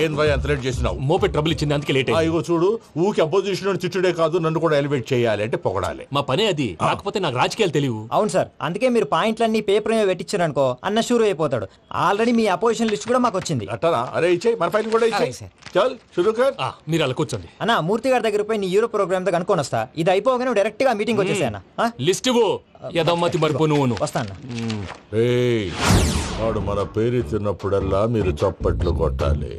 ఏం భయ అంత లేట్ చేసినావు? మోపే ట్రబుల్ ఇచ్చింది, అందుకే లేట్ అయింది. ఇగో చూడు, ఊకి అపోజిషన్ తిట్టుడే కాదు, నన్ను కూడా ఎలివేట్ చేయాలి అంటే పొగడాలి. మా పనే అది. కాకపోతే నాకు రాజకీయాలు తెలియవు. అవును సార్, అందుకే మీరు పాయింట్లన్నీ పేపర్ మీద పెట్టించారనుకో అన్న షూర్ అయిపోతాడు. ఆల్రెడీ మీ అపోజిషన్ లిస్ట్ కూడా మాకు వచ్చింది. అట్టనా? అరే ఇచ్చేయి, మన ఫైల్ కూడా ఇచ్చేయి. చల్ షురూ కర్. మీరు అలా కూర్చోండి. అన్న మూర్తి గారి దగ్గర పోయి నీ యూరో ప్రోగ్రామ్ దగ్గర అనుకోని వస్తా. ఇది అయిపోగానే డైరెక్ట్ గా మీటింగ్ వచ్చేసాను. లిస్ట్ ఇవ్వు. యదమ్మతి మరిపో నువ్వు. వస్తాను. వాడు మన పేరు తిన్నప్పుడల్లా మీరు చప్పట్లు కొట్టాలి.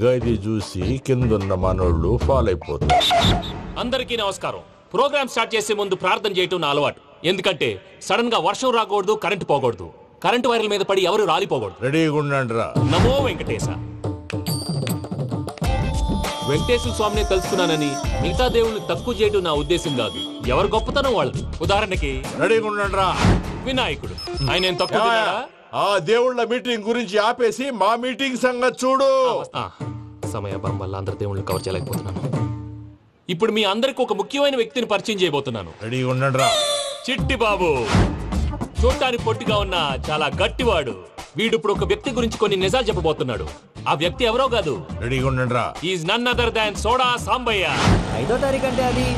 గది చూసి కిందున్న మనోళ్ళు ఫాలో అయిపోతారు. అందరికీ నమస్కారం. ప్రోగ్రామ్ స్టార్ట్ చేసే ముందు ప్రార్థన చేయటం నా అలవాటు. ఎందుకంటే సడన్ గా వర్షం రాకూడదు, కరెంటు పోకూడదు, కరెంటు వైర్ల మీద పడి ఎవరు రాలిపోకూడదు. రెడీగా ఉండండి రా. నమో వెంకటేశ. వెంకటేశ్వర స్వామిని తెలుసుకున్నానని మిగతా దేవుళ్ళని తక్కువ చేయడం నా ఉద్దేశం కాదు. ఎవరు గొప్పతనం వాళ్ళది. ఉదాహరణకి రెడీగా ఉండండి రా. వినాయకుడు, ఆయన ఏం తక్కువ తిన్నాడా? ఆ దేవుళ్ళ మీటింగ్ గురించి ఆపేసి మా మీటింగ్ సంగతి చూడు. సమయాభావం వల్ల అందరి దేవుళ్ళని కవర్ చేయలేకపోతున్నాను. ఇప్పుడు మీ అందరికి ఒక ముఖ్యమైన వ్యక్తిని పరిచయం చేయబోతున్నాను. రెడీగా ఉండండి రా. చిట్టి బాబు. చూడటానికి పొట్టిగా ఉన్న చాలా గట్టివాడు. వీడు ఇప్పుడు ఒక వ్యక్తి గురించి కొన్ని నిజాలు చెప్పబోతున్నాడు. ఆ వ్యక్తి ఎవరో కాదు. రెడీగా ఉండండి రా. Is none other than Soda Sambayya. 5వ తారీఖు అంటే అది.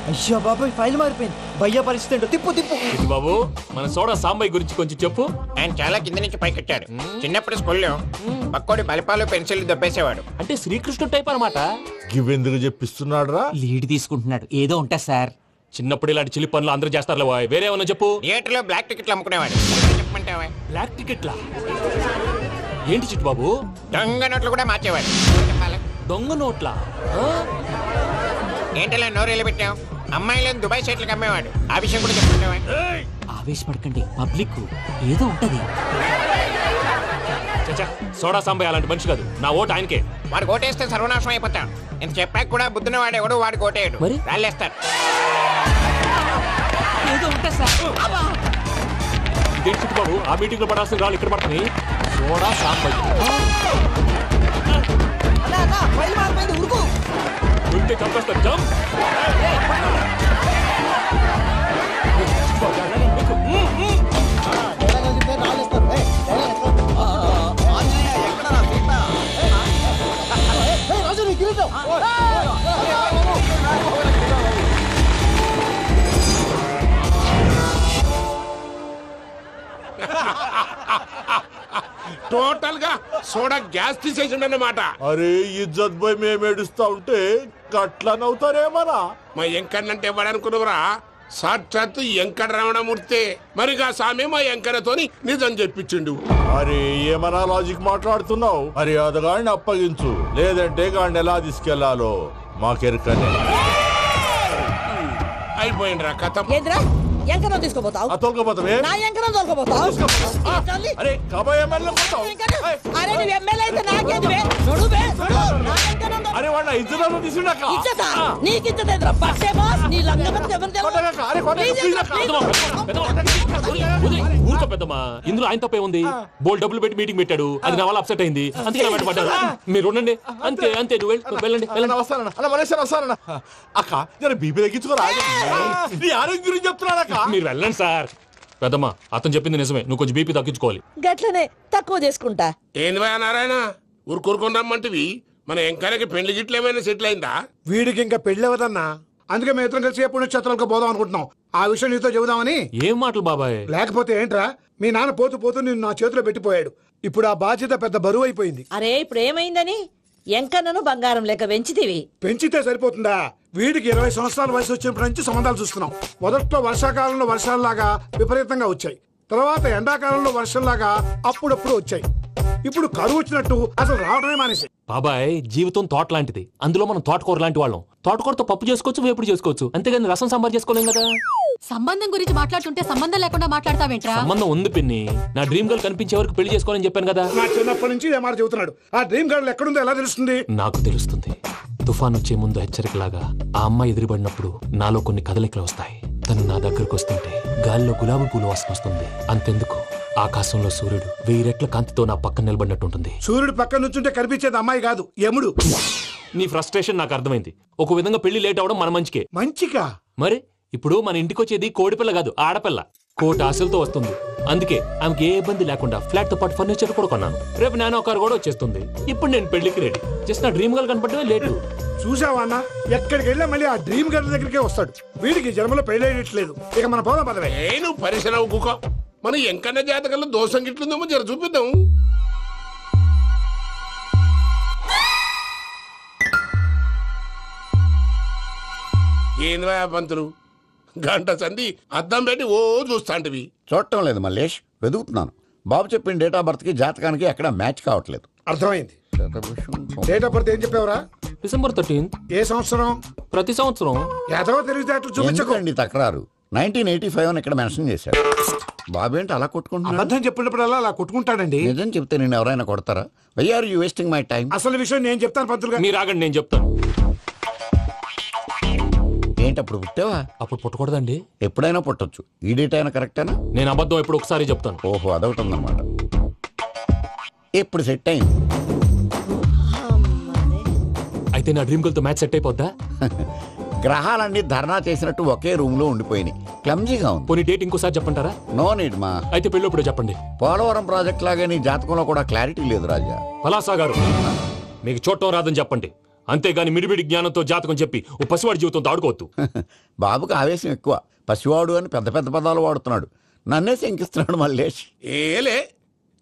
అయ్యో బాబాయ్, ఫైల్ మారిపోయింది. భయ్య పరిస్థితి తిప్పు తిప్పు. చిట్టి బాబు, మన సోడా సాంబయ్య గురించి కొంచెం చెప్పు. ఆయన చాలా కింద నుంచి పైకొచ్చాడు. చిన్నప్పుడు స్కూల్లో పక్కోడి బలిపాలు పెన్సిల్ దొబ్బేసేవాడు. అంటే శ్రీకృష్ణుడు టైప్ అనమాట. గివెందుకు చెప్పిస్తున్నాడు రా? లీడ్ తీసుకుంటున్నాడు. ఏదో ఉంటా సార్. చిన్నప్పుడు ఇలాంటి చిలి పనులు అందరూ చేస్తారులే. వేరే ఏమన్నా చెప్పు. థియేటర్లో బ్లాక్ టికెట్లు అమ్ముకునేవాడు. చెప్పమంటావా? బ్లాక్ టికెట్లా? ఏంటి చిట్టు బాబు? దొంగ నోట్లు కూడా మార్చేవాడు. చెప్పాలి. దొంగ నోట్లా? ఏంటలా నోరేళ్ళు పెట్టావు? అమ్మాయిలను దుబాయ్ సైట్లకు అమ్మేవాడు. ఆ విషయం కూడా చెప్పమంటావా? ఆవేశపడకండి, పబ్లిక్ ఏదో ఉంటది. సోడా సాంబయ్య అలాంటి మనిషి కాదు. నా ఓటు ఆయనకే. వాడు ఓటేస్తే సర్వనాశనం అయిపోతాడు. ఇంత చెప్పాక కూడా బుద్ధిన వాడు ఎవడు వాడు ఓటేయడు. రాళ్ళేస్తాడు. ఏదో ఉంటా సార్. ఇదేంటి చిట్టు బాబు, ఆ మీటింగ్ లో పడాల్సిన రాళ్ళు ఇక్కడ పడుతుంది. సోడా సాంబయ్య ఉంటే చంపేస్తారు. జంప్. టోటల్ గా సోడా గ్యాస్ తీసేసిండన్నమాట. అరే ఇజ్జత్ పోయి మేము ఏడుస్తా ఉంటే గట్లా నవ్వుతారేమరా? మా ఎంకన్నంటే ఎవడనుకున్నావురా? సాక్షాత్తు ఎంకట రమణమూర్తి. మరిగా సామె మా ఎంకన్నతోని నిజం చెప్పించిండు. అరే ఏమన్నా లాజిక్ మాట్లాడుతున్నావు? మరి అదగాడిని అప్పగించు, లేదంటే గాడిని ఎలా తీసుకెళ్లాలో మాకెరకనే. అయిపోయిండ్రా కథ. ఎంకరం తీసుకోపోతావు? తోలుకోపోతావే? నా ఎంకరం తోలుకోపోతావు? అరే కాబోయే ఎమ్మెల్యే పోతావు. అరే నువ్వు ఎమ్మెల్యే అయితే నాకేది బే? నడు బే, నడు. నా ఎంకరం తోలు. అరే వాడు ఇజ్జత్ తీసుకున్నాక ఇజ్జతా? నీకు ఇజ్జత ఎదురా? బస్సే బాస్, నీ లంగమతి ఎవరు ఊరుకో పెద్దమ్మా. ఇందులో ఆయన తప్పే ఉంది. బోల్ డబ్బులు పెట్టి మీటింగ్ పెట్టాడు. అది నా వల్ల అప్సెట్ అయింది. అందుకే పడ్డారు. మీరు ఉండండి. అంతే అంతే. నువ్వు వెళ్ళండి. వస్తానన్నా. అలా మలేశ్వరం వస్తానన్నా. అక్క జర బీపీ తగ్గించుకోరా. నీ ఆరోగ్యం గురించి చెప్తున్నాడు అక్క. మీరు వెళ్ళండి సార్. పెద్దమ్మా, అతను చెప్పింది నిజమే. నువ్వు కొంచెం బీపీ తగ్గించుకోవాలి. గట్లనే తక్కువ చేసుకుంటా. ఏంది భయ నారాయణ, ఊరుకోరుకొని రమ్మంటివి? మన ఎంకన్నకి పెళ్లి గిట్లు ఏమైనా సెటిల్ అయిందా? వీడికి ఇంకా పెళ్లి అవ్వదన్నా. అందుకే మేము ఇద్దరం కలిసి పుణ్యక్షేత్రాలకు పోదాం అనుకుంటున్నాం. ఆ విషయం నీతో చెబుదామని. ఏం మాటలు బాబాయ్? లేకపోతే ఏంట్రా, మీ నాన్న పోతూ పోతూ నిన్ను నా చేతిలో పెట్టిపోయాడు. ఇప్పుడు ఆ బాధ్యత పెద్ద బరువు అయిపోయింది. అరే ఇప్పుడు ఏమైందని? ఎంకన్నను బంగారం లెక్క పెంచితివి. పెంచితే సరిపోతుందా? వీడికి 20 సంవత్సరాల వయసు వచ్చినప్పటి నుంచి సంబంధాలు చూస్తున్నాం. మొదట్లో వర్షాకాలంలో వర్షాలలాగా విపరీతంగా వచ్చాయి. తర్వాత ఎండాకాలంలో వర్షంలాగా అప్పుడప్పుడు వచ్చాయి. ఇప్పుడు కరువు వచ్చినట్టు అసలు రావడమే మానేసి. బాబాయ్, జీవితం తోట లాంటిది. అందులో మనం తోటకూర లాంటి వాళ్ళం. తోటకూరతో పప్పు చేసుకోవచ్చు, వేపుడు చేసుకోవచ్చు. అంతేగాని రసం సాంబార్ చేసుకోలేం కదా. సంబంధం గురించి మాట్లాడుతుంటే సంబంధం లేకుండా మాట్లాడతావేంట్రా? సంబంధం ఉంది పిన్ని. నా డ్రీమ్ గర్ల్ కనిపించే వరకు పెళ్లి చేసుకోవాలని చెప్పాను కదా. నా చిన్నప్పటి నుంచి ఏ మాట చెబుతున్నాడు. ఆ డ్రీమ్ గర్ల్ ఎక్కడుందో ఎలా తెలుస్తుంది? నాకు తెలుస్తుంది. తుఫాన్ వచ్చే ముందు హెచ్చరికలాగా ఆ అమ్మాయి ఎదురుపడినప్పుడు నాలో కొన్ని కదలికలు వస్తాయి. తను నా దగ్గరకు వస్తుంటే గాలిలో గులాబీ పూలు వాసన వస్తుంది. అంతెందుకు, ఆకాశంలో సూర్యుడు 1000 రెట్ల కాంతితో నా పక్కన నిలబడినట్టుంటుంది. సూర్యుడు పక్కన నుంచుంటే కనిపించేది అమ్మాయి కాదు, యముడు. నీ ఫ్రస్ట్రేషన్ నాకు అర్థమైంది. ఒక విధంగా పెళ్లి లేట్ అవడం మన మంచికే. మంచిగా? మరి ఇప్పుడు మన ఇంటికి వచ్చేది కోడిపిల్ల కాదు, ఆడపిల్ల. కోటి ఆశలతో వస్తుంది. అందుకే ఆమెకి ఏ ఇబ్బంది లేకుండా ఫ్లాట్ తో పాటు ఫర్నిచర్ కూడా కొన్నాను. రేపు నానో కారు కూడా వచ్చేస్తుంది. ఇప్పుడు నేను పెళ్లికి రెడీ. జస్ట్ నా డ్రీమ్ గర్ల్ కనపడమే లేటు. చూసావా అన్న, ఎక్కడికి వెళ్ళా మళ్ళీ ఆ డ్రీమ్ గర్ల్ దగ్గరికే వస్తాడు. వీడికి జన్మలో పెళ్ళేయట్లేదు. ఇక మన పోదాం పదవే. నువ్వు పరిశ్రమ కుక మన ఎంకన్న జాతకంలో దోషం గిట్లుందేమో జర చూపిద్దాం. ఏంది పంతులు గంట సంధి అద్దం పెట్టి ఓ చూస్తాంటివి. చూడటం లేదు మల్లేష్, వెతుకుతున్నాను. బాబు చెప్పిన డేట్ ఆఫ్ బర్త్ కి జాతకానికి ఎక్కడ మ్యాచ్ కావట్లేదు. అర్థమైంది. డేట్ ఆఫ్ బర్త్ ఏం చెప్పావురా? December 13th. ఏ సంవత్సరం? ప్రతి సంవత్సరం. ఎదవ తెలివితేటలు చూపించకండి. తక్రారు 1985 అని ఇక్కడ మెన్షన్ చేశాడు. బాబు ఏంటి అలా కొట్టుకుంటున్నాడు? అబద్ధం చెప్పినప్పుడల్లా అలా కొట్టుకుంటాడండి. నిజం చెప్తే నేను ఎవరైనా కొడతారా? Why are you wasting my time? అసలు విషయం నేను చెప్తాను పంతులు గారు. మీరు ఆగండి, నేను చెప్తాను. ఏంటి అప్పుడు పుట్టావా? అప్పుడు పుట్టకూడదండి. ఎప్పుడైనా పుట్టొచ్చు. ఈ డేట్ అయినా కరెక్టేనా? నేను అబద్ధం ఎప్పుడు ఒకసారి చెప్తాను. ఓహో, అదొకటి ఉందన్నమాట. ఎప్పుడు సెట్ అయింది? అయితే నా డ్రీమ్ గర్ల్ తో మ్యాచ్ సెట్ అయిపోద్దా? గ్రహాలన్నీ ధర్నా చేసినట్టు ఒకే రూమ్ లో ఉండిపోయినాయి. క్లమ్జీగా ఉంది. పోనీ డేట్ ఇంకోసారి చెప్పంటారా? నో నీడ్ మా. అయితే పెళ్ళప్పుడు చెప్పండి. పోలవరం ప్రాజెక్ట్ లాగే నీ జాతకంలో కూడా క్లారిటీ లేదు రాజా. పలాసా గారు, మీకు చూడటం రాదని చెప్పండి. అంతేగాని మిడిమిడి జ్ఞానంతో జాతకం చెప్పి ఓ పసివాడి జీవితంతో ఆడుకోవద్దు. బాబుకి ఆవేశం ఎక్కువ. పసివాడు అని పెద్ద పెద్ద పదాలు వాడుతున్నాడు. నన్నే శంకిస్తున్నాడు మల్లేష్. ఏలే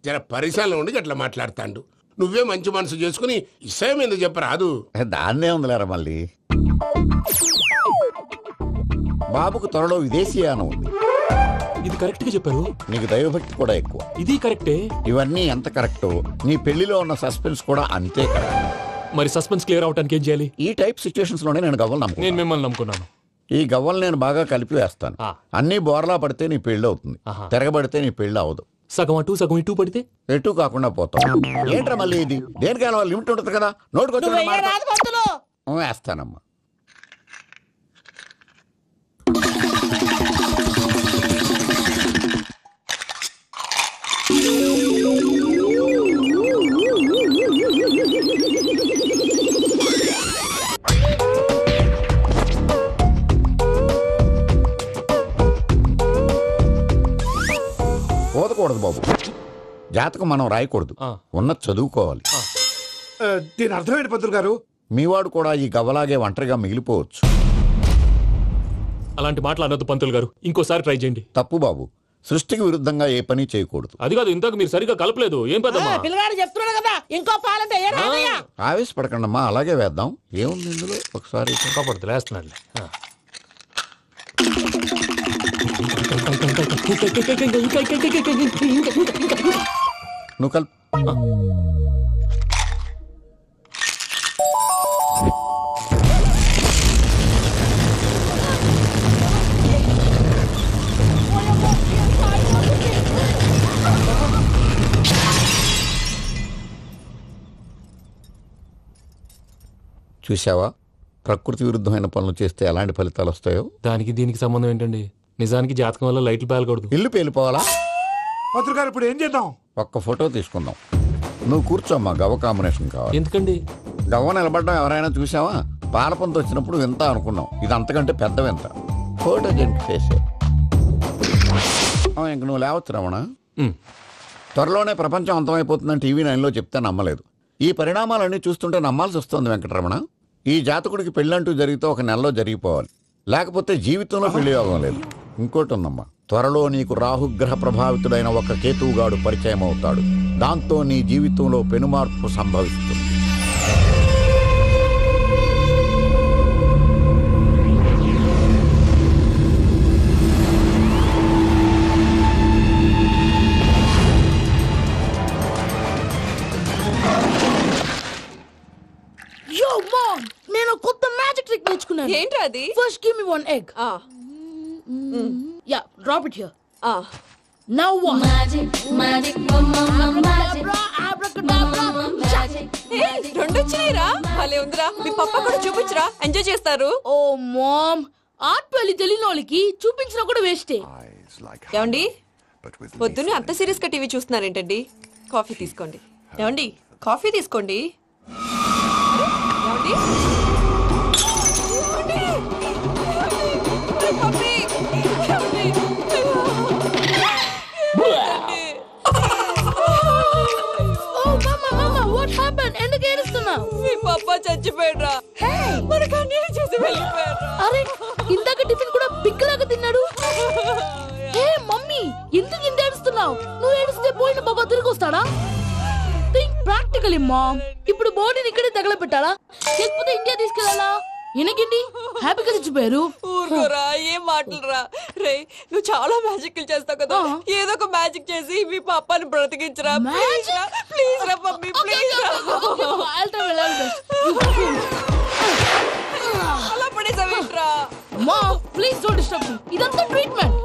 జర పరిశ్రమలో ఉండి అట్లా మాట్లాడతాండు. నువ్వే మంచి మనసు చేసుకుని ఇష్టం ఎందుకు చెప్పరాదు? దాన్నే ఉందిలేరా మళ్ళీ. బాబుకు త్వరలో విదేశీయానం ఉంది. ఇది కరెక్ట్ గా చెప్పారు. నీకు దైవభక్తి కూడా ఎక్కువ. ఇది కరెక్టే. ఇవన్నీ ఎంత కరెక్టో నీ పెళ్లిలో ఉన్న సస్పెన్స్ కూడా అంతే కరెక్ట్. మరి సస్పెన్స్ క్లియర్ అవడానికి ఏం చేయాలి? ఈ టైప్ సిచ్యువేషన్స్ లోనే నేను గవ్వలు నేను మిమ్మల్ని నమ్ముకున్నాను. ఈ గవ్వలు నేను బాగా కలిపి వేస్తాను. అన్ని బోర్లా పడితే నీ పెళ్లి అవుతుంది. తిరగబడితే నీ పెళ్లి అవదు. సగం అటు సగం ఇటు పడితే ఎటు కాకుండా పోతాం. ఏంట్రా మళ్ళీ ఇది? దేనికైనా లిమిట్ ఉంటుంది కదా. నోటుకొచ్చి వేస్తానమ్మా. పోదకూడదు బాబు. జాతకం మనం రాయకూడదు, ఉన్నది చదువుకోవాలి. దీని అర్థమేంటి పంతులు గారు? మీవాడు కూడా ఈ గవ్వలాగే ఒంటరిగా మిగిలిపోవచ్చు. అలాంటి మాటలు అనొద్దు పంతులు గారు. ఇంకోసారి ట్రై చేయండి. తప్పు బాబు. సృష్టికి విరుద్ధంగా ఏ పని చేయకూడదు. అది కాదు, ఇంతకు మీరు సరిగా కలపలేదు. ఏం పెద్దమ్మా? పిల్లగాడు చెప్తున్నాడు కదా, ఇంకో పాలంటే ఆవేశపడకండమ్మా, అలాగే వేద్దాం. ఏముంది ఇందులో? ఒకసారి కాపాడుతు లేస్తున్నాడు. నువ్వు కల్ చూసావా, ప్రకృతి విరుద్ధమైన పనులు చేస్తే ఎలాంటి ఫలితాలు వస్తాయో. దానికి దీనికి సంబంధం ఏంటండి? నిజానికి జాతకం వల్ల లైట్లు పేలకూడదు. ఇల్లు పేలిపోవాలా? పంతులు గారు ఇప్పుడు ఏం చేద్దాం? ఒక్క ఫోటో తీసుకుందాం. నువ్వు కూర్చోమ్మా. గవ్వ కాంబినేషన్ కావాలి. ఎందుకండి? గవ్వ నిలబడ్డం ఎవరైనా చూసావా? పాలపంత వచ్చినప్పుడు వింత అనుకున్నాం. ఇది అంతకంటే పెద్ద వింత. ఫోటో జెంట్ చేసే ఇంక నువ్వు లేవచ్చు రమణ. త్వరలోనే ప్రపంచం అంతమైపోతుందని టీవీ 9లో చెప్తే నమ్మలేదు. ఈ పరిణామాలన్నీ చూస్తుంటే నమ్మాల్సి వస్తుంది వెంకటరమణ. ఈ జాతకుడికి పెళ్ళంటూ జరిగితే 1 నెలలో జరిగిపోవాలి, లేకపోతే జీవితంలో పెళ్లి యోగం లేదు. ఇంకోటి ఉందమ్మా, త్వరలో నీకు రాహుగ్రహ ప్రభావితుడైన ఒక కేతువుగాడు పరిచయం అవుతాడు. దాంతో నీ జీవితంలో పెనుమార్పు సంభవిస్తుంది. నేను కొత్త మ్యాజిక్ ట్రిక్ నేర్చుకున్నాను. ఏంటి అది? First give me 1 egg. Yeah, drop it here. Now what? Magic, abracadabra. రెండు వచ్చినాయిరా. భలే ఉందిరా. మీ పప్ప కూడా చూపించరా, ఎంజాయ్ చేస్తారు. ఓ మామ్, ఆర్ట్ పెళ్లి తెలియని వాళ్ళకి చూపించినా కూడా వేస్టే. ఏమండి, పొద్దున్నే అంత సీరియస్ గా టీవీ చూస్తున్నారేంటండి? కాఫీ తీసుకోండి. ఏమండి, కాఫీ తీసుకోండి. ఏమండి? చచ్చిపోయాడ్రా మనకు అన్యాయం చేసి వెళ్ళిపోయాడ్రా. అరే ఇందాక టిఫిన్ కూడా పిక్కలాగా తిన్నాడు. హే మమ్మీ ఎందుకు ఇంత ఏడుస్తున్నావు? నువ్వు ఏడిస్తే పోయిన బాబా తిరిగి వస్తాడా? Think practically mom. ఇప్పుడు బాడీని ఇక్కడే తగలబెట్టాలా లేకపోతే ఇండియా తీసుకెళ్ళాలా? ఎనకండి హ్యాపీగా చచ్చిపోయారు. ఊరుకోరా ఏం మాటలురా. రే నువ్వు చాలా మ్యాజిక్ చేస్తావు కదా, ఏదో ఒక మ్యాజిక్ చేసి మీ పాపాని బ్రతికించరా. ప్లీజ్ రా మమ్మీ ప్లీజ్. అలా పడేసావేంట్రా? Mom please don't disturb me. ఇదంతా ట్రీట్మెంట్.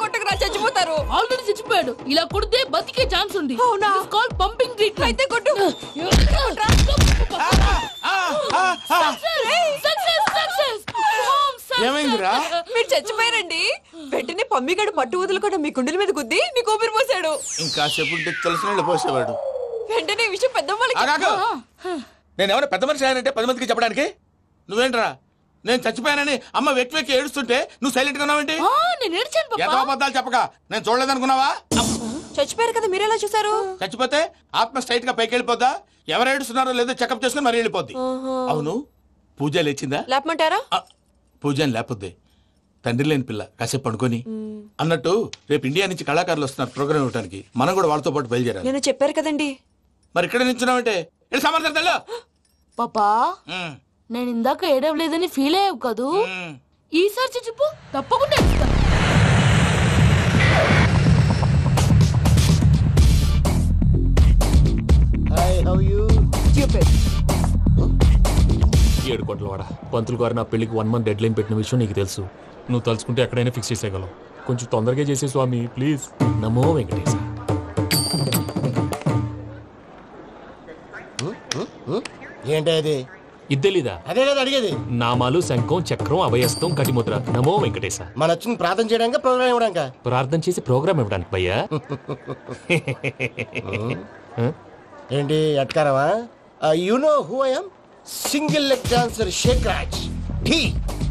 కొట్టకరా చచ్చిపోతారు. ఆల్రెడీ చచ్చిపోయాడు. ఇలా కొడితే బతికే ఛాన్స్ ఉంది. అవునా? Called pumping treatment. అయితే కొట్టు. ఏమైందిరా? మీరు చచ్చిపోయారండి. వెంటనే పమ్మిగాడు పట్టు వదులుకుండా మీ గుండెల మీద గుద్ది నీకు ఊపిరి పోసాడు. ఇంకా చెప్పు తెలిసిన పోసేవాడు. వెంటనే ఈ విషయం పెద్దవాళ్ళకి నేను ఎవరైనా పెద్ద మనిషి ఆయనంటే 10 మందికి చెప్పడానికి నువ్వేంట్రా? నేను చచ్చిపోయానని అమ్మ వెక్కి వెక్కి ఏడుస్తుంటే నువ్వు సైలెంట్ గా ఉన్నావేంటి? నేను ఏడ్చాను పాపా. ఏదో అబద్ధాలు చెప్పక నేను చూడలేదనుకున్నావా? చచ్చిపోయారు కదా మీరెలా చూసారు? చచ్చిపోతే ఆత్మ స్ట్రైట్ గా పైకి వెళ్ళిపోద్దా? ఎవరు ఏడుస్తున్నారో లేదో చెకప్ చేసుకుని మరీ వెళ్ళిపోద్ది. అవును పూజ లేచిందా? లేపమంటారా? పూజ అని లేకపోద్ది. తండ్రి లేని పిల్ల కాసేపు పడుకొని అన్నట్టు రేపు ఇండియా నుంచి కళాకారులు వస్తున్నారు ప్రోగ్రామ్ ఇవ్వడానికి. మనం కూడా వాళ్ళతో పాటు బయలుదేరాలి. నేను చెప్పారు కదండి. మరి ఇక్కడ నిల్చున్నావంటే సమర్థతల్లో పాపా నేను ఇందాక ఏడవలేదని ఫీల్ అయ్యావు కదూ. ఈసారి చచ్చిపో తప్పకుండా ఏడుస్తా. ఏడు కోట్ల వాడ పంతులు గారు నా పెళ్లికి 1 month డెడ్ లైన్ పెట్టిన విషయం నీకు తెలుసు. నువ్వు తలుచుకుంటే ఎక్కడైనా ఫిక్స్ చేసేయగలవు. కొంచెం తొందరగా చేసే స్వామి ప్లీజ్. నమో వెంకటేశ. ఏంటది? ఇది తెలీదా? అదే కదా అడిగేది. నామాలు శంఖం చక్రం అభయస్తం కటిముద్ర. నమో వెంకటేశ. మన వచ్చిన ప్రార్థన చేయడానికి ప్రోగ్రామ్ ఇవ్వడానికి. ప్రార్థన చేసి ప్రోగ్రామ్ ఇవ్వడానికి భయ్యా. ఏంటి ఎట్కారమా? You know who I am? Single leg dancer Shaik Raj. టీ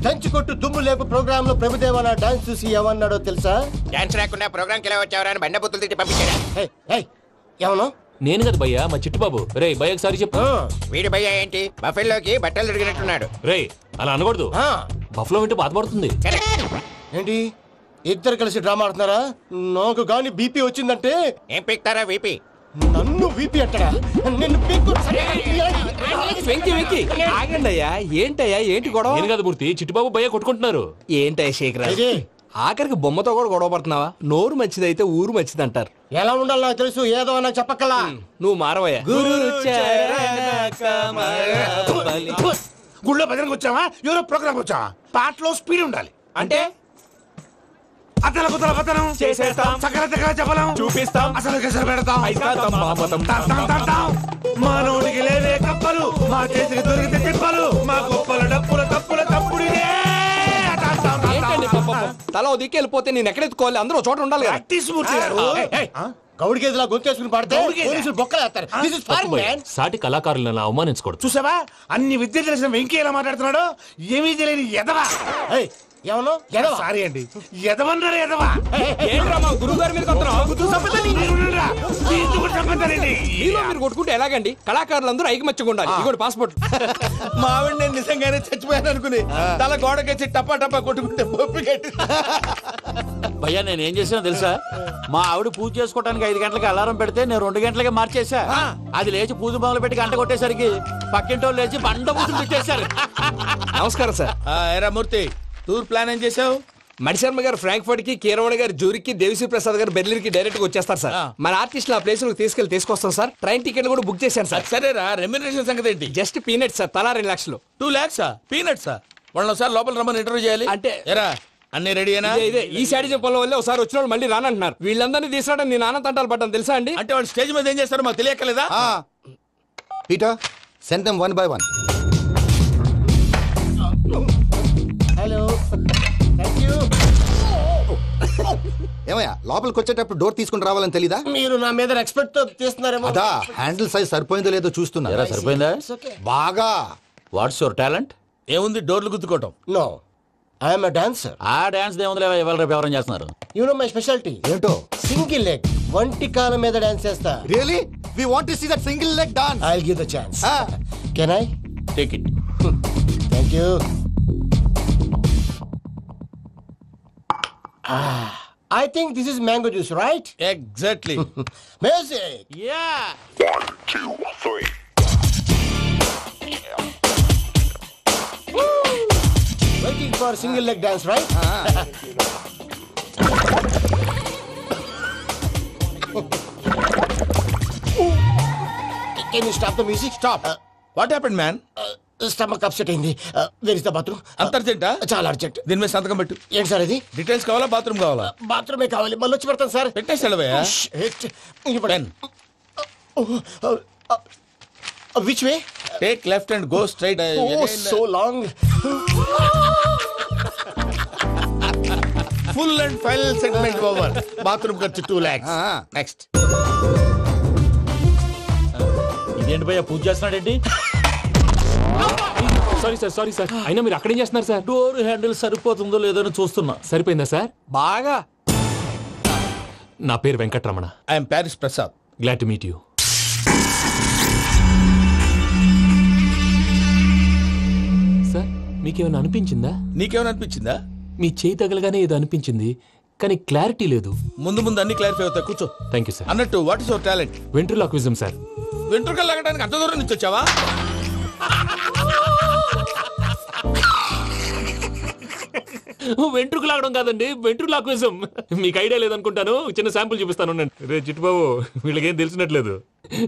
దంచుకొట్టు దుమ్ము లేపు ప్రోగ్రామ్ లో ప్రభుదేవ నా డాన్స్ చూసి ఏమన్నాడో తెలుసా? డాన్స్ రాకుండా ప్రోగ్రామ్ కి ఎలా వచ్చావరా అని బండ బుద్ధులు తిట్టి పంపించాడు. ఏమను? నేను కదా భయ్యా మా చిట్టుబాబు. రే భయ్య ఒకసారి చెప్పు. వీడి భయ్య ఏంటి బఫెల్లోకి బట్టలు తిరిగినట్టున్నాడు. రే అలా అనకూడదు. బఫ్లో వింటే బాధపడుతుంది. ఏంటి ఇద్దరు కలిసి డ్రామా ఆడుతున్నారా? నాకు గాని బీపీ వచ్చిందంటే ఏం పీక్తారా వీపీ? నన్ను బీపీ అట్టడా? నిన్ను పీక్కు. వెంకీ వెంకీ ఆగండి అయ్యా. ఏంటయ్యా ఏంటి గొడవ? నేను కదా మూర్తి చిట్టుబాబు భయ్య కొట్టుకుంటున్నారు. ఏంటయ్యా శేఖర్ ఆఖరికి బొమ్మతో కూడా గొడవ పడుతున్నావా? నోరు మంచిదైతే ఊరు మంచిది అంటారు. ఎలా ఉండాలి నాకు తెలుసు, ఏదో అన్నా చెప్పక్కలా. నువ్వు మారవయ్యా. గుళ్ళో భజనకు వచ్చావా? ఎవరో ప్రోగ్రామ్ వచ్చావా? పాటలో స్పీడ్ ఉండాలి. అంటే అతల కుతల పతనం చేసేస్తాం, సకల దగ్గర చెప్పలేం, చూపిస్తాం, అసలు గసలు పెడతాం, అయితాం, బాపతం, మానవుడికి లేవే కప్పలు, మా చేతికి దొరికితే తిప్పలు, మా గొప్పల డప్పుల తప్పుల తప్పుడిదే. తల దిక్కి వెళ్ళిపోతే నేను ఎక్కడెత్తుకోవాలి? అందరూ చోట ఉండాలి కదా. గౌడి గేదెలా గొంతేసుకుని పాడితే పోలీసులు బొక్కలేస్తారు. This is foreign, man. సాటి కళాకారులను అవమానించకూడదు. చూసావా అన్ని విద్య తెలిసిన వెంకీ ఎలా మాట్లాడుతున్నాడు? ఏమీ తెలియని ఎదవా. ఏమను? సారీ అండి, ఎదవన్నారు ఎదవా. ఏంట్రా మా గురువు గారి మీద మీరు కొట్టుకుంటే ఎలాగండి? కళాకారులందరూ ఐకమత్యంగా ఉండాలి. ఇగోటి పాస్పోర్ట్. మావిడ నేను నిజంగానే చచ్చిపోయాను అనుకుని తల గోడకొచ్చి టపా టపా కొట్టుకుంటే భయ్యా నేనేం చేసానో తెలుసా? మా ఆవిడ పూజ చేసుకోవడానికి 5 గంటలకి అలారం పెడితే నేను 2 గంటలకి మార్చేసా. అది లేచి పూజ మొదలు పెట్టి గంట కొట్టేసరికి పక్కింటోళ్ళు లేచి బండ పూజలు పెట్టేశారు. నమస్కారం సార్. ఎరా మూర్తి, టూర్ ప్లాన్ ఏం చేసావు? మణిశర్మ గారు ఫ్రాంక్ఫర్ట్ కి, కీరవాణి గారు జూరికి, దేవిశ్రీ ప్రసాద్ గారు బెర్లిన్ కి డైరెక్ట్ గా వచ్చేస్తారు సార్. మన ఆర్టిస్ట్ ఆ ప్లేస్ తీసుకొస్తాం సార్. ట్రైన్ టికెట్ కూడా బుక్ చేశాను సార్. సరేరా, రెమ్యూనరేషన్ సంగతి ఏంటి? జస్ట్ పీనట్స్ సార్, తలా 2 లక్షలు. 2 lakhs పీనట్సా? వాళ్ళని ఒకసారి లోపల రమ్మని ఇంటర్వ్యూ చేయాలి. అంటే ఎరా అన్ని రెడీనా? ఇదే ఈ శాడిజం పొలం వల్లే ఒకసారి వచ్చిన వాళ్ళు మళ్ళీ రానంటున్నారు. వీళ్ళందరినీ తీసుకురావడం నేను నాన్న తంటాలు పడ్డాను తెలుసా అండి. అంటే వాళ్ళు స్టేజ్ మీద ఏం చేస్తారో మాకు తెలియక్కలేదా? Peter send them 1 by 1. Hello thank you. ఏమయ్యా లోపలికి వచ్చేటప్పుడు డోర్ తీసుకుని రావాలని తెలీదా? మీరు నా మీద ఎక్స్పెక్ట్ తో తీస్తున్నారేమో. అదా హ్యాండిల్ సైజ్ సరిపోయిందో లేదో చూస్తున్నా. సరిపోయిందా? బాగా. What's your talent? ఏముంది, డోర్లు గుద్దుకోవటం. No, I'm a dancer. ఆ డాన్స్ దేవుందిలే, ఇవాళ రేపు ఎవరైనా చేస్తున్నారు. యు నో మై స్పెషాలిటీ ఏంటో? సింగిల్ లెగ్, వంటి కాలం మీద డాన్స్ చేస్తా. Really we want to see that single leg dance. I will give the chance. Can I take it? Thank you. I think this is mango juice, right? Exactly. Music. Yeah. 1, 2, 3. Waiting for single leg dance, right? Can you stop the music? Stop. What happened, man? Stomach upset అయింది. Where is the bathroom? అంత అర్జెంటా? చాలా urgent. దీని మీద సంతకం పెట్టు. ఏంటి sir ఇది? డీటెయిల్స్ కావాలా, బాత్రూమ్ కావాలా? బాత్రూమే కావాలి. మళ్ళీ వచ్చి పెడతాను సార్. పెట్టేసాడవయ్యా. Which way? Take left and go straight. Oh so long. Full and final segment over. Bathroom ఖర్చు 2 lakhs. నెక్స్ట్. ఇదేంటి భయ్యా పూజ చేస్తున్నాడేంటి? సారీ సార్ అయినా మీరు అక్కడేం చేస్తున్నారు సార్? డోర్ హ్యాండిల్ సరిపోతుందో లేదో అని చూస్తున్నా. సరిపోయిందా సార్? బాగా. నా పేరు Venkataramana. I'm Paris Prasad. Glad to meet you. Sir మీకేమైనా అనిపించిందా? నీకేమైనా అనిపించిందా? మీ చేయి తగలగానే ఏదో అనిపించింది, కానీ క్లారిటీ లేదు. ముందు అన్ని క్లారిఫై అవుతాయి. కూర్చో. Thank you sir. అన్నట్టు what is your talent? Ventriloquism sir. వెంట్రుకలు లాగడానికి అంత దూరం నుంచి వచ్చావా? వెంట్రుకు లాగడం కాదండి, వెంట్రులాక్విజం. మీకు ఐడియా లేదనుకుంటాను. చిన్న శాంపుల్ చూపిస్తాను. రే చిట్టుబాబు, వీళ్ళకేం తెలిసినట్లేదు.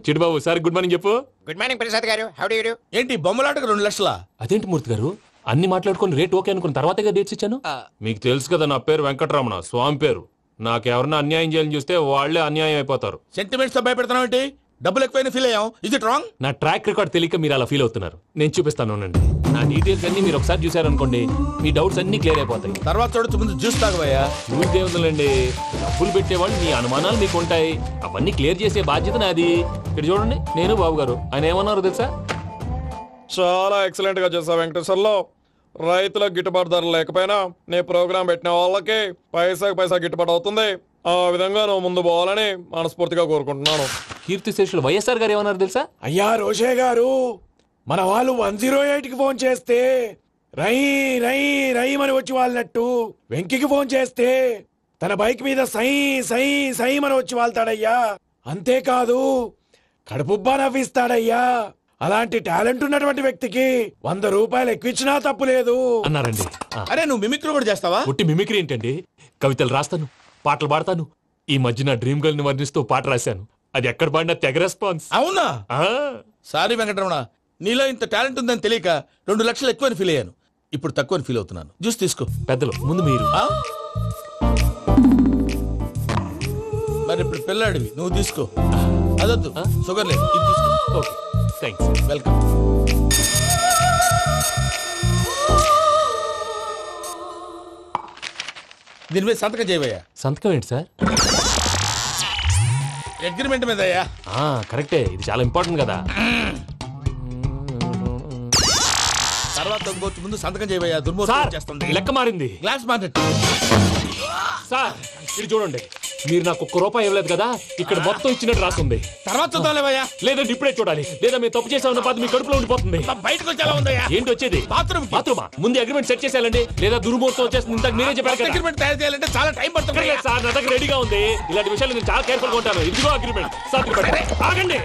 చిట్టుబాబు సార్ గుడ్ మార్నింగ్ చెప్పు. Good morning Prasad garu. How do you do? ఏంటి బొమ్మలాటకు 2 లక్షలా? అదేంటి మూర్తి గారు, అన్ని మాట్లాడుకుని రేట్ ఓకే అనుకున్న తర్వాతగా డేట్స్ ఇచ్చాను. మీకు తెలుసు కదా నా పేరు వెంకటరమణ, స్వామి పేరు. నాకెవరన్నా అన్యాయం చేయాలని చూస్తే వాళ్లే అన్యాయం అయిపోతారు. సెంటిమెంట్స్ తో భయపెడతావు ఏంటి? డబ్బులు ఎక్కువైనా ఫీల్ అయ్యాం. Is it wrong? నా ట్రాక్ రికార్డ్ తెలియక మీరు అలా ఫీల్ అవుతున్నారు. నేను చూపిస్తాను. నా డీటెయిల్స్ అన్ని మీరు ఒకసారి చూసారనుకోండి, మీ డౌట్స్ అన్ని క్లియర్ అయిపోతాయి. తర్వాత చూడొచ్చు, ముందు జ్యూస్ తాగబోయా. జ్యూస్ దేవుందండి, డబ్బులు పెట్టేవాళ్ళు మీ అనుమానాలు మీకు ఉంటాయి. అవన్నీ క్లియర్ చేసే బాధ్యత నాది. ఇక్కడ చూడండి, నేను బాబు గారు. ఆయన ఏమన్నారు తెలుసా? చాలా ఎక్సలెంట్ గా చేసావు వెంకటేశ్వర్లో. రైతులకు గిట్టుబాటు ధర లేకపోయినా నీ ప్రోగ్రాం పెట్టిన వాళ్ళకి పైసాకి పైసా గిట్టుబాటు అవుతుంది. ఆ విధంగా నువ్వు ముందు పోవాలని మనస్ఫూర్తిగా కోరుకుంటున్నాను. కీర్తి శేషులు వైఎస్ఆర్ గారు ఏమన్నారు తెలుసా? అయ్యా రోషే గారు, మన వాళ్ళు 108కి ఫోన్ చేస్తే రై రై రై అని వచ్చి వాళ్ళనట్టు, వెంకికి ఫోన్ చేస్తే తన బైక్ మీద సై సై సై అని వచ్చి వాళ్తాడయ్యా. అంతేకాదు కడుపుబ్బా నవ్విస్తాడయ్యా. అలాంటి టాలెంట్ ఉన్నటువంటి వ్యక్తికి 100 రూపాయలు ఎక్కువచ్చినా తప్పు లేదు అన్నారండి. అరే నువ్వు మిమిక్రీ కూడా చేస్తావా? పుట్టి మిమిక్రీ ఏంటండి, కవితలు రాస్తాను, పాటలు పాడతాను. ఈ మధ్య నా డ్రీమ్ గర్ల్ ని వర్ణిస్తూ పాట రాశాను. అది ఎక్కడ పాడినా తెగ రెస్పాన్స్. అవునా? సారీ వెంకటరమణ, నీలో ఇంత టాలెంట్ ఉందని తెలియక 2 లక్షలు ఎక్కువని ఫీల్ అయ్యాను. ఇప్పుడు తక్కువని ఫీల్ అవుతున్నాను. జ్యూస్ తీసుకో. పెద్దలు ముందు మీరు. మరి ఇప్పుడు పిల్లాడివి, నువ్వు తీసుకో. అదొద్దు, షుగర్ లేదు, ఇది తీసుకో. Okay thanks. వెల్కమ్. దీని మీద సంతకం చేయవయ్యా. సంతకం ఏంటి సార్? అగ్రిమెంట్ మీద అయ్యా. కరెక్టే, ఇది చాలా ఇంపార్టెంట్ కదా. తర్వాత ఇంకొచ్చి ముందు సంతకం చేయవయ్యా. దుర్మోహం చేస్తుంది. లెక్క మారింది. Glass market. సార్ ఇది చూడండి, మీరు నాకు 1 రూపాయి ఇవ్వలేదు కదా, ఇక్కడ మొత్తం ఇచ్చినట్టు రాస్తుంది. తర్వాత చూద్దాంలేవయ్యా. లేదంటే ఇప్పుడే చూడాలి, లేదా మేము తప్పు చేసామన్న బాధ మీ కడుపులో ఉండిపోతుంది. బయటకు వచ్చి ఎలా ఉందయ్యా? ఏంటి వచ్చేది? బాత్రూమా? ముందు అగ్రిమెంట్ సెట్ చేసేయాలండి, లేదా దుర్మూర్తం వచ్చేస్తుంది. ఇంతకు మీరే చెప్పారు కదా. అగ్రిమెంట్ తయారు చేయాలంటే చాలా టైం పడుతుంది సార్. నా దగ్గర రెడీగా ఉంది. ఇలాంటి విషయాలు నేను చాలా కేర్ఫుల్ గా ఉంటాను. ఇదిగో అగ్రిమెంట్. ఆగండి,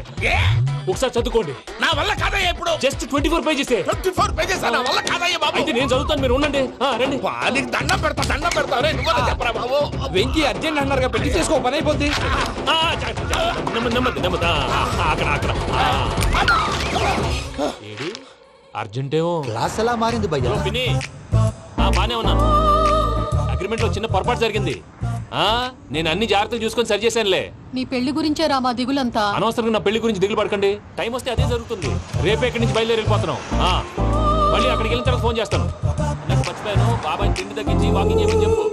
ఒకసారి చదువుకోండి. నా వల్ల కాదయ్యా. ఇప్పుడు జస్ట్ 24 పేజెస్. 24 పేజెస్ నా వల్ల కాదయ్యా బాబు. అయితే నేను చదువుతాను, మీరు ఉండండి. రండి. నీకు దండం పెడతా. చెప్పరా బాబు. వెంకీ అర్జెంట్ అన్నారుగా, పెళ్లి చేసుకో, పని అయిపోద్ది. అక్కడ ఏడి అర్జెంటేమో. క్లాస్ ఎలా మారింది భయ్యా? బానే ఉన్నాను. అగ్రిమెంట్ లో చిన్న పొరపాటు జరిగింది. నేను అన్ని జాగ్రత్తలు చూసుకొని సరి చేశానులే. నీ పెళ్లి గురించే రా మా దిగులంతా. అనవసరంగా నా పెళ్లి గురించి దిగులు పడకండి. టైం వస్తే అదే జరుగుతుంది. రేపే ఇక్కడి నుంచి బయలుదేరి వెళ్ళిపోతున్నాం. మళ్ళీ అక్కడికి వెళ్ళిన తర్వాత ఫోన్ చేస్తాను. నాకు మర్చిపోయాను, బాబాయ్ తిండి తగ్గించి వాకింగ్ చేయమని చెప్పు.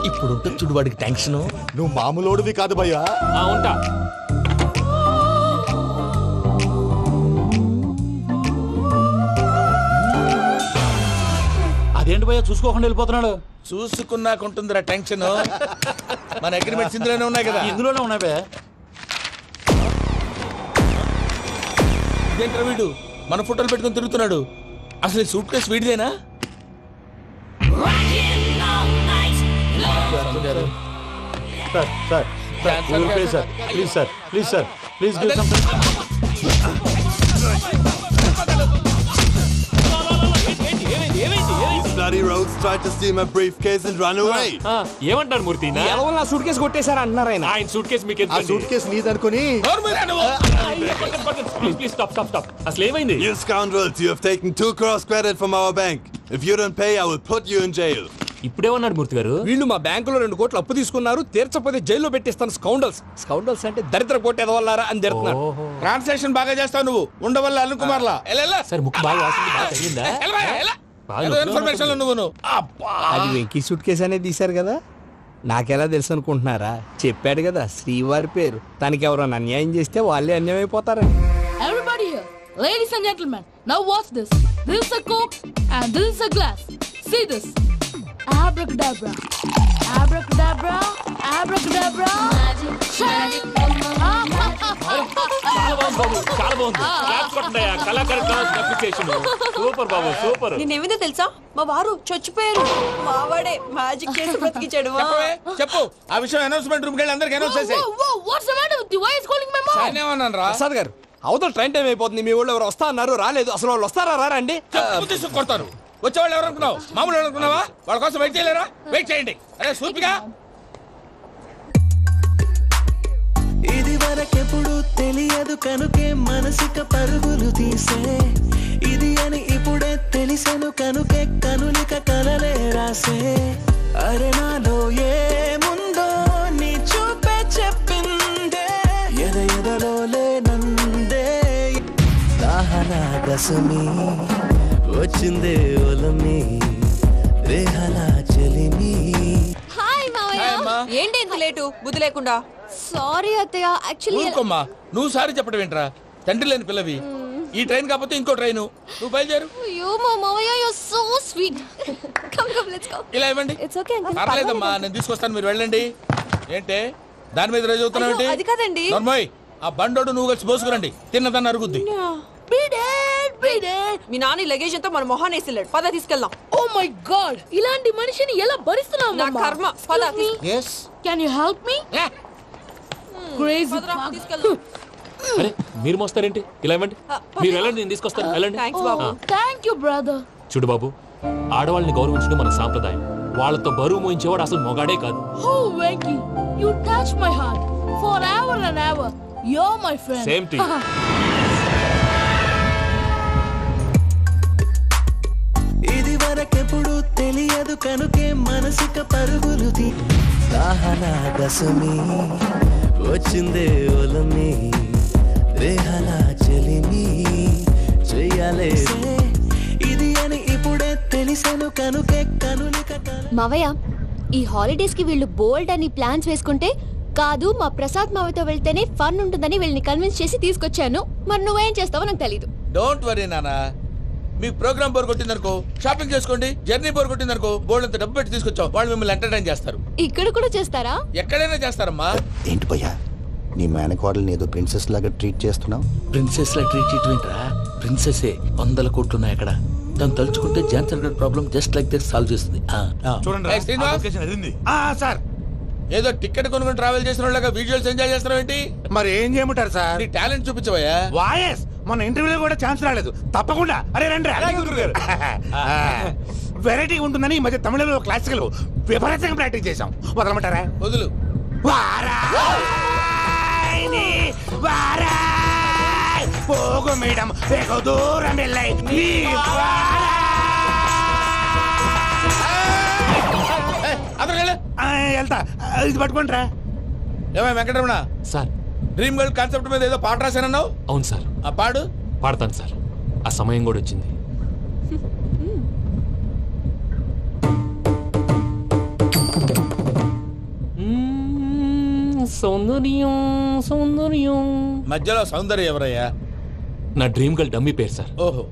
ఇప్పుడు ఉంటుంది చూడు వాడికి టెన్షన్. నువ్వు మామూలోడివి కాదు భయ్యా. ఉంటా. అదేంటి భయ్యా చూసుకోకుండా వెళ్ళిపోతున్నాడు? చూసుకున్నాకుంటుందిరా టెన్షన్. మన అగ్రిమెంట్స్ ఇందులోనే ఉన్నాయి కదా. ఇందులోనే ఉన్నాయి భయ్యా. ఇదేంట్రా వీడు మన ఫోటోలు పెట్టుకొని తిరుగుతున్నాడు? అసలు ఈ సూట్ కేసు వీడిదేనా? Bloody rogues tried to steal my briefcase and run away. ఏమంటారు మూర్తి? నా సూట్ కేసు కొట్టేశారు అంటున్నారు ఆయన. ఆయన సూట్ కేసు మీకు ఆ సూట్ కేసు నీదనుకుని ప్లీజ్ స్టాప్. అసలు ఏమైంది? You scoundrels, you have taken 2 crores credit from our bank. If you don't pay, I will put you in jail. ఇప్పుడేమన్నాడు మూర్తి గారు? వీళ్ళు మా బ్యాంకులో 2 కోట్లు అప్పు తీసుకున్నారు, తీర్చపోతే జైల్లో పెట్టిస్తాను. స్కౌండల్స్ అంటే దరిద్ర కోట ఎదవల్లారా అని తిడుతున్నారు. ట్రాన్సాక్షన్ బాగా చేస్తావు నువ్వు, ఉండవల్ల అల్లు కుమార్లా. సార్ ముక్కు బాగా వాసింది, బాగా తగిలిందా? ఇన్ఫర్మేషన్ నువ్వు అది వెంకీ సూట్ కేసు అనేది తీశారు కదా, నాకెలా తెలుసు అనుకుంటున్నారా? చెప్పాడు కదా శ్రీవారి పేరు. తనకి ఎవరైనా అన్యాయం చేస్తే వాళ్ళే అన్యాయం అయిపోతారని. Everybody here, ladies and gentlemen, now watch this. This is a coke and this is a glass. See this. Abracadabra, abracadabra, abracadabra. Magic. చాలా బాగుంది. సూపర్ బాబు, సూపర్. నేనేమిందో తెలుసా? మా వారు చచ్చిపోయారు, మావాడే మ్యాజిక్ చేసి బ్రతికించాడు. చెప్పు ఆ విషయం. అనౌన్స్మెంట్ రూమ్ కి వెళ్ళి అందరికి అనౌన్స్ చేసేయ్. What's the matter with you? Why is calling my mom? నేనేమన్నాను రా ప్రసాద్ గారు, అవతల ట్రైన్ టైం అయిపోతుంది. మీ వాళ్ళు ఎవరు వస్తా అన్నారు, రాలేదు. అసలు వాళ్ళు వస్తారా రారా అండి? కొడతారు. వచ్చేవాళ్ళు ఎవరు అనుకున్నావు? మామూలు అనుకున్నావా? వాళ్ళ కోసం వెయిట్ చేయలేరా? వెయిట్ చేయండి. అరే సూపిగా. ఇది వరకెప్పుడు తెలియదు కనుకే మనసుక పరుగులు తీసే, ఇది అని ఇప్పుడే తెలిసెను కనుకే కనులిక కలలే రాసే. అరే నాలో ఏముందో నీ చూపే చెప్పిందే, ఎదలో లేనందే. దాహనా దశమి వచ్చిందే ఒలమి, రేహలా చెలిమి. హాయ్ మావయ్య. ఏంటి ఇంత లేటు? బుద్ధి లేకుండా. సారీ అత్తయ్య, యాక్చువల్లీ ఊరుకోమ్మా. నువ్వు సారీ చెప్పడం ఏంట్రా? తండ్రి లేని పిల్లవి. ఈ ట్రైన్ కాకపోతే ఇంకో ట్రైన్. నువ్వు బయలుదేరు. అయ్యో మా మావయ్య, you are so sweet. Come let's go. ఇలా ఇవ్వండి. It's okay uncle. పర్లేదమ్మా, నేను తీసుకొస్తాను, మీరు వెళ్ళండి. ఏంటే దాని మీద రోజు అవుతున్నావు? అది కాదండి. నర్మోయ్, ఆ బండోడు నువ్వు కలిసి పోసుకురండి. తిన్నదాన్ని అరుగుద్ది. మీ నాన్న లగేజ్ అంతా మన మొహాన్ని వేసిల్లాడు. పద తీసుకెళ్దాం. ఓ మై గాడ్, ఇలాంటి మనిషిని ఎలా భరిస్తున్నావు? నా కర్మ. పద. yes Can you help me? Crazy. తీసుకెళ్దాం. అరే మీరు మోస్తారేంటి? ఇలా ఇవ్వండి. మీరు వెళ్ళండి, నేను తీసుకొస్తాను. వెళ్ళండి. Thank you brother. చూడు బాబు, ఆడవాళ్ళని గౌరవించడం మన సాంప్రదాయం. వాళ్ళతో బరువు మోయించేవాడు అసలు మొగాడే కాదు. Oh Venky, you touch my heart forever and ever. You're my friend. Same to you. ఇది వరకెప్పుడు తెలియదు కనుకే మనసుక పరుగులు తీ. దాహనా దశమి వచ్చిందే ఒలమి, రేహలా చెలిమి చెయ్యాలే. ఇది అని ఇప్పుడే తెలిసెను కనుకే కనులిక. మావయ్య, ఈ హాలిడేస్ కి వీళ్ళు బోల్డ్ అని ప్లాన్స్ వేసుకుంటే కాదు మా ప్రసాద్ మావయ్యతో వెళ్తేనే ఫన్ ఉంటుందని వీళ్ళని కన్విన్స్ చేసి తీసుకొచ్చాను. మరి నువ్వేం చేస్తావో నాకు తెలీదు. డోంట్ వరీ నానా. మీ ప్రోగ్రామ్ బోర్ కొట్టిందనుకో షాపింగ్ చేసుకోండి. జర్నీ బోర్ కొట్టిందనుకో బోర్డు అంత డబ్బు పెట్టి తీసుకొచ్చాం. వాళ్ళు మిమ్మల్ని ఎంటర్టైన్ చేస్తారు. ఇక్కడ కూడా చేస్తారా? ఎక్కడైనా చేస్తారమ్మా. ఏంటి భయ్యా, నీ మేనకోడల్ని ఏదో ప్రిన్సెస్ లాగా ట్రీట్ చేస్తున్నావు? ప్రిన్సెస్ లా ట్రీట్ చేయటమేంట్రా? ప్రిన్సెసే 100 కోట్లు ఉన్నాయి అక్కడ. దాన్ని తలుచుకుంటే జాన్సన్ గడ్ problem just like that solve చేస్తుంది. చూడండి సార్, ఏదో టికెట్ కొనుక్కొని ట్రావెల్ చేసిన వాళ్ళగా విజువల్స్ ఎంజాయ్ చేస్తున్నావు ఏంటి? మరి ఏం చేయమంటారు సార్? నీ టాలెంట్ చూపించవయ్యా. వాయస్ మన ఇంటర్వ్యూలో కూడా ఛాన్స్ రాలేదు. తప్పకుండా. అరే రండి. వెరైటీ ఉంటుందని ఈ మధ్య తమిళంలో క్లాసికల్ విపరీతంగా ప్రాక్టీస్ చేశాం. వదలమంటారా? వదులు. పోగు మేడం వెగు దూరం వెళ్ళాయి. వెళ్తా, ఇది పట్టుకుంటారా? ఏమై Venkataramana sir, dream girl concept మీద ఏదో పాట రాశానన్నావు. అవును సార్. ఆ పాడు. పాడతాను సార్. ఆ సమయం కూడా వచ్చింది. సౌందర్యం సౌందర్యం. మధ్యలో సౌందర్యం ఎవరయ్యా? నా డ్రీమ్ గర్ల్ డమ్మీ పేరు సార్. ఓహో.